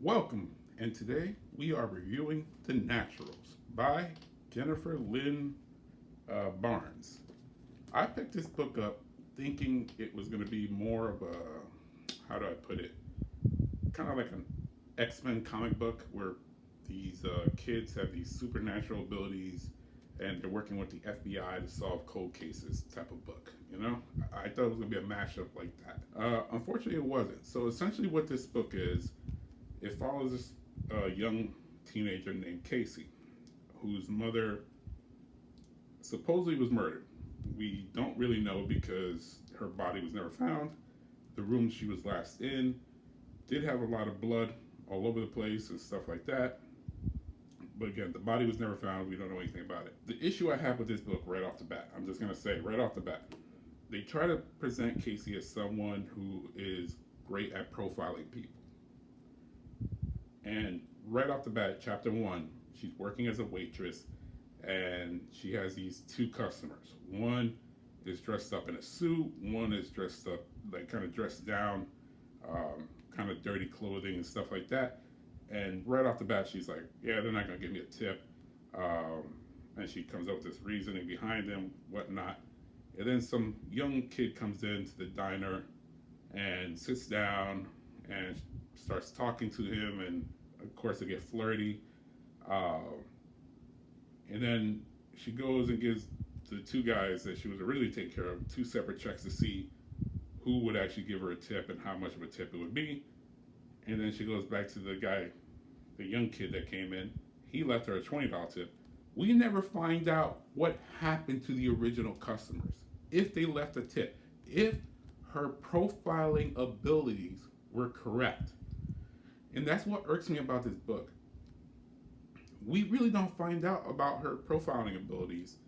Welcome, and today we are reviewing The Naturals by Jennifer Lynn Barnes. I picked this book up thinking it was going to be more of a, how do I put it, kind of like an X-Men comic book where these kids have these supernatural abilities and they're working with the FBI to solve cold cases type of book. I thought it was going to be a mashup like that. Unfortunately, it wasn't. So essentially, what this book is, it follows this young teenager named Casey, whose mother supposedly was murdered. We don't really know because her body was never found. The room she was last in did have a lot of blood all over the place and stuff like that. But again, the body was never found. We don't know anything about it. The issue I have with this book right off the bat, I'm just going to say right off the bat, they try to present Casey as someone who is great at profiling people. And right off the bat, chapter one, she's working as a waitress and she has these two customers. One is dressed up in a suit, one is dressed up, like kind of dressed down, kind of dirty clothing and stuff like that. And right off the bat, she's like, yeah, they're not going to give me a tip. And she comes up with this reasoning behind them, whatnot. And then some young kid comes into the diner and sits down and starts talking to him, and of course they get flirty. And then she goes and gives the two guys that she was originally taking care of two separate checks to see who would actually give her a tip and how much of a tip it would be. And then she goes back to the guy, the young kid that came in. He left her a $20 tip. We never find out what happened to the original customers, if they left a tip, if her profiling abilities were correct. And that's what irks me about this book. We really don't find out about her profiling abilities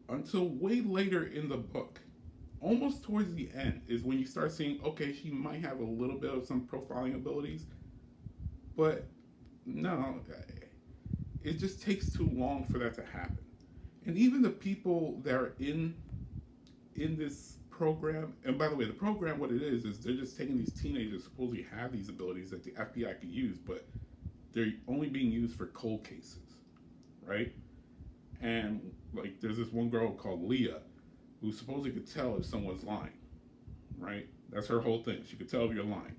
until way later in the book. Almost towards the end is when you start seeing, okay, she might have a little bit of some profiling abilities, but no, it just takes too long for that to happen. And even the people that are in this program, and by the way, the program, what it is they're just taking these teenagers who supposedly have these abilities that the FBI could use, but they're only being used for cold cases, right? And like, there's this one girl called Leah who supposedly could tell if someone's lying, right? That's her whole thing. She could tell if you're lying.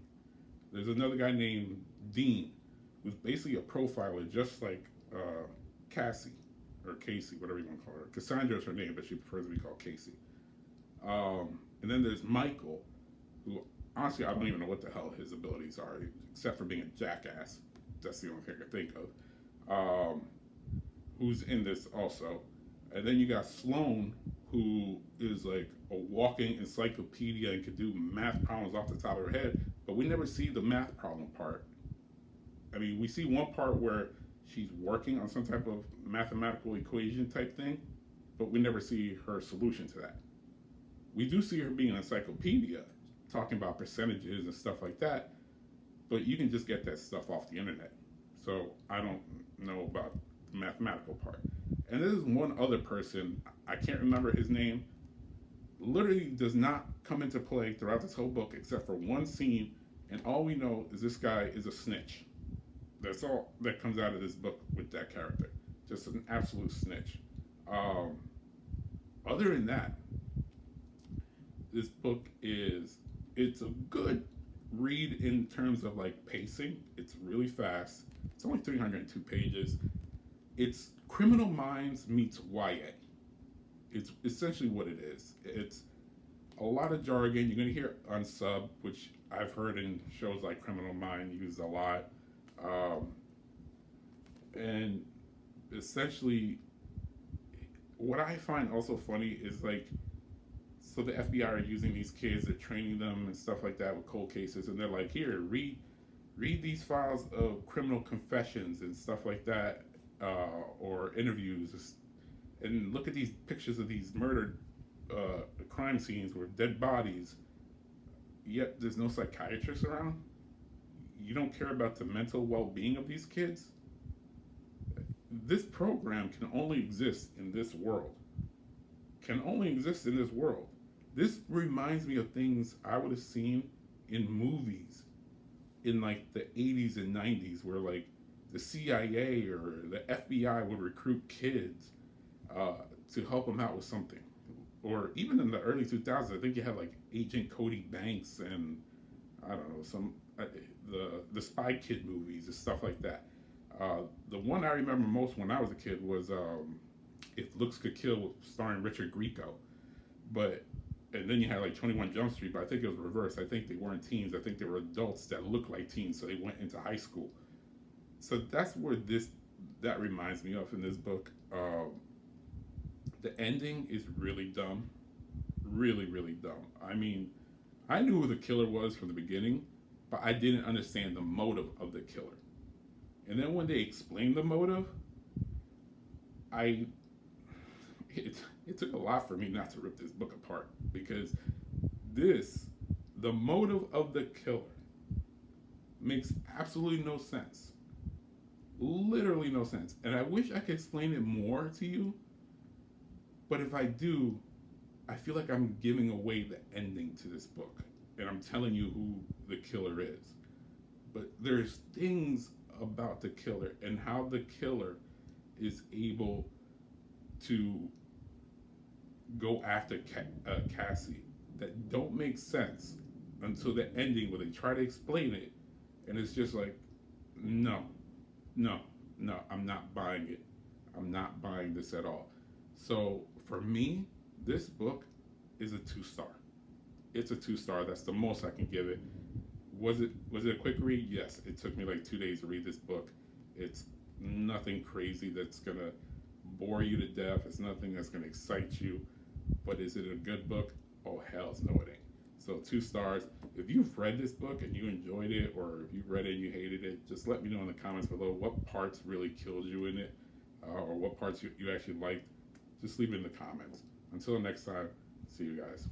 There's another guy named Dean who's basically a profiler, just like Cassie, or Casey, whatever you want to call her. Cassandra is her name, but she prefers to be called Casey. And then there's Michael, who honestly I don't even know what the hell his abilities are, except for being a jackass. That's the only thing I can think of. Who's in this also. And then you got Sloan, who is like a walking encyclopedia and can do math problems off the top of her head, but we never see the math problem part. I mean, we see one part where she's working on some type of mathematical equation type thing, but we never see her solution to that. We do see her being an encyclopedia, talking about percentages and stuff like that, but you can just get that stuff off the internet. So I don't know about the mathematical part. And this is one other person, I can't remember his name, literally does not come into play throughout this whole book except for one scene, and all we know is this guy is a snitch. That's all that comes out of this book with that character. Just an absolute snitch. Other than that, this book it's a good read in terms of like pacing. It's really fast. It's only 302 pages. It's Criminal Minds meets YA. It's essentially what it is. It's a lot of jargon. You're going to hear unsub, which I've heard in shows like Criminal Minds used a lot. And essentially, what I find also funny is like, so the FBI are using these kids, they're training them and stuff like that with cold cases, and they're like, here, read these files of criminal confessions and stuff like that, or interviews, and look at these pictures of these murdered crime scenes with dead bodies. Yet there's no psychiatrist around. You don't care about the mental well-being of these kids. This program can only exist in this world. Can only exist in this world. This reminds me of things I would have seen in movies in like the 80s and 90s where like the CIA or the FBI would recruit kids uh, to help them out with something. Or even in the early 2000s, I think you had like Agent Cody Banks and I don't know some the Spy Kid movies and stuff like that. The one I remember most when I was a kid was If Looks Could Kill, starring Richard Grieco. But and then you had like 21 Jump Street, but I think it was reversed. I think they weren't teens. I think they were adults that looked like teens, so they went into high school. So that's where this that reminds me of in this book. The ending is really dumb, really really dumb. I mean, I knew who the killer was from the beginning, but I didn't understand the motive of the killer. And then when they explained the motive, I it, it took a lot for me not to rip this book apart because this the motive of the killer makes absolutely no sense, literally no sense, and I wish I could explain it more to you, but if I do, I feel like I'm giving away the ending to this book and I'm telling you who the killer is. But there's things about the killer and how the killer is able to go after Cassie that don't make sense until the ending where they try to explain it, and it's just like, no, no, no, I'm not buying it. I'm not buying this at all. So for me, this book is a 2 star. It's a 2 star. That's the most I can give it. Was it a quick read? Yes. It took me like 2 days to read this book. It's nothing crazy that's gonna bore you to death. It's nothing that's gonna excite you. But is it a good book? Oh hell's no, it ain't. So 2 stars. If you've read this book and you enjoyed it, or if you've read it and you hated it, just let me know in the comments below what parts really killed you in it, or what parts you actually liked. Just leave it in the comments. Until next time, see you guys.